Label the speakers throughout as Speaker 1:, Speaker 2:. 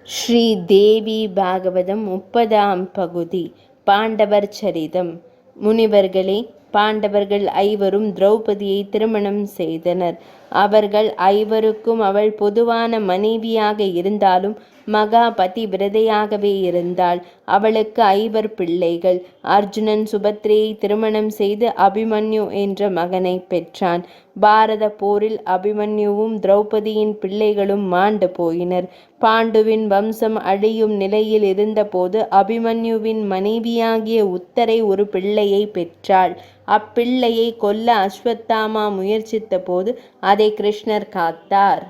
Speaker 1: ஸ்ரீ தேவி பாகவதம் 30ஆம் பகுதி. பாண்டவர் சரிதம். முனிவர்களே, பாண்டவர்கள் ஐவரும் திரௌபதியை திருமணம் செய்தனர். அவர்கள் ஐவருக்கும் அவள் பொதுவான மனைவியாக இருந்தாலும் மகா பதிவிரதையாகவே இருந்தாள். அவளுக்கு 5 பிள்ளைகள். அர்ஜுனன் சுபத்திரையை திருமணம் செய்து அபிமன்யு என்ற மகனை பெற்றான். பாரத போரில் அபிமன்யுவும் திரௌபதியின் பிள்ளைகளும் மாண்டு போயினர். பாண்டுவின் வம்சம் அழியும் நிலையில் இருந்தபோது அபிமன்யுவின் மனைவியாகிய உத்தரை ஒரு பிள்ளையை பெற்றாள். அப்பிள்ளையை கொல்ல அஸ்வத்தாமா முயற்சித்த போது அதை கிருஷ்ணர் காத்தார்.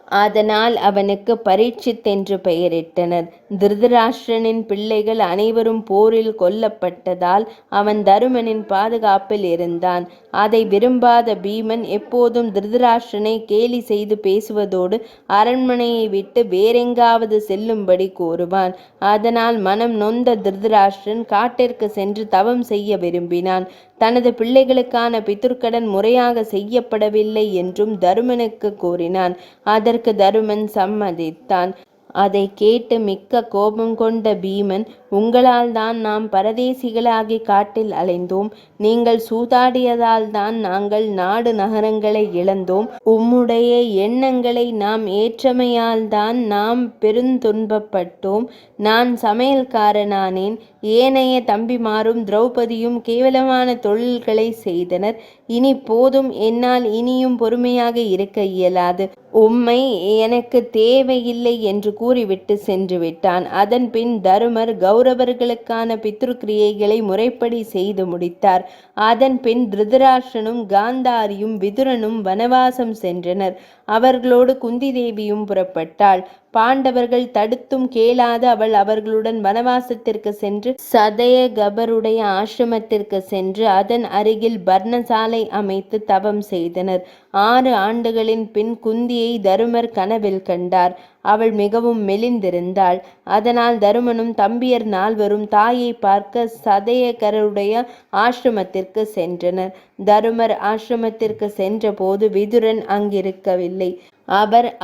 Speaker 1: அதனால் அவனுக்கு பரீட்சித் என்று பெயரிட்டனர். திருதராஷ்டிரனின் பிள்ளைகள் அனைவரும் போரில் கொல்லப்பட்டதால் அவன் தருமனின் பாதுகாப்பில் இருந்தான். அதை விரும்பாத பீமன் எப்போதும் திருதராஷ்டிரனை கேலி செய்து பேசுவதோடு அரண்மனையை விட்டு வேறெங்காவது செல்லும்படி கூறுவான். அதனால் மனம் நொந்த திருதராஷ்டிரன் காட்டிற்கு சென்று தவம் செய்ய விரும்பினான். தனது பிள்ளைகளுக்கான பிதுர்க்கடன் முறையாக செய்யப்படவில்லை என்றும் தருமனுக்கு கூறினான். அதற்கு தருமன் சம்மதித்தான். அதை கேட்டு மிக்க கோபம் கொண்ட பீமன், உங்களால் தான் நாம் பரதேசிகளாகி காட்டில் அலைந்தோம். நீங்கள் சூதாடியதால் தான் நாங்கள் நாடு நகரங்களை இழந்தோம். உம்முடைய எண்ணங்களை நாம் ஏற்றமையால் தான் நாம் பெருந்துன்பப்பட்டோம். நான் சமையல்காரனானேன். ஏனைய தம்பிமாரும் திரௌபதியும் கேவலமான தொழில்களை செய்தனர். இனி போதும், என்னால் இனியும் பொறுமையாக இருக்க இயலாது. உம்மை எனக்கு தேவையில்லை என்று கூறிவிட்டு சென்று விட்டான். அதன் பின் தருமர் கௌரவர்களுக்கான பித்ருக்கிரியைகளை முறைப்படி செய்து முடித்தார். அதன் பின் திருதராஷ்டிரனும் காந்தாரியும் விதுரனும் வனவாசம் சென்றனர். அவர்களோடு குந்தி தேவியும் புறப்பட்டாள். பாண்டவர்கள் தடுத்தும் கேளாது அவள் அவர்களுடன் வனவாசத்திற்கு சென்று சதயகபருடைய ஆசிரமத்திற்கு சென்று அதன் அருகில் பர்ணசாலை அமைத்து தவம் செய்தனர். 6 ஆண்டுகளின் பின் குந்தியை தருமர் கனவில் கண்டார். அவள் மிகவும் மெலிந்திருந்தாள். அதனால் தருமனும் தம்பியர் 4 தாயை பார்க்க சதயகருடைய ஆசிரமத்திற்கு சென்றனர். தருமர் ஆசிரமத்திற்கு சென்றபோது விதுரன் அங்கிருக்கவில்லை.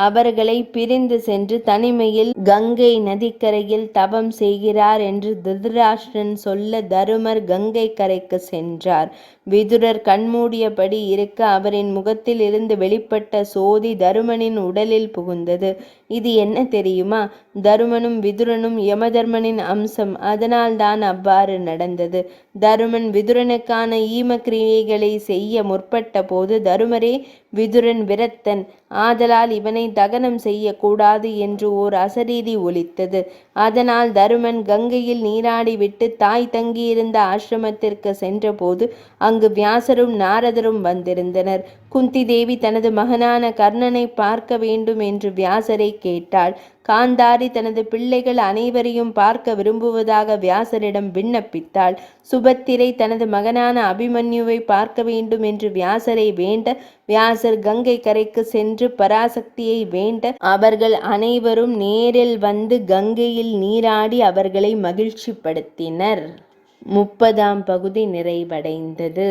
Speaker 1: அவர்களை பிரிந்து சென்று தனிமையில் கங்கை நதிக்கரையில் தவம் செய்கிறார் என்று திருதராஷ்டிரன் சொல்ல தருமர் கங்கை கரைக்கு சென்றார். விதுரர் கண்மூடியபடி இருக்க அவரின் முகத்தில் இருந்து வெளிப்பட்ட சோதி தருமனின் உடலில் புகுந்தது. இது என்ன தெரியுமா? தருமனும் விதுரனும் யமதர்மனின் அம்சம். அதனால் தான் அவ்வாறு நடந்தது. தருமன் விதுரனுக்கான ஈமக்கிரியைகளை செய்ய முற்பட்ட போது, தருமரே, விதுரன் விரத்தன், ஆதலால் இவனை தகனம் செய்யக்கூடாது என்று ஓர் அசரீரி ஒலித்தது. அதனால் தருமன் கங்கையில் நீராடிவிட்டு தாய் தங்கியிருந்த ஆசிரமத்திற்கு சென்றபோது அங்கு வியாசரும் நாரதரும் வந்திருந்தனர். குந்தி தேவி தனது மகனான கர்ணனை பார்க்க வேண்டும் என்று வியாசரை கேட்டாள். காந்தாரி தனது பிள்ளைகள் அனைவரையும் பார்க்க விரும்புவதாக வியாசரிடம் விண்ணப்பித்தாள். சுபத்திரை தனது மகனான அபிமன்யுவை பார்க்க வேண்டும் என்று வியாசரை வேண்ட, வியாசர் கங்கை கரைக்கு சென்று பராசக்தியை வேண்ட, அவர்கள் அனைவரும் நேரில் வந்து கங்கையில் நீராடி அவர்களை மகிழ்ச்சிப்படுத்தினர். 30ஆம் பகுதி நிறைவடைந்தது.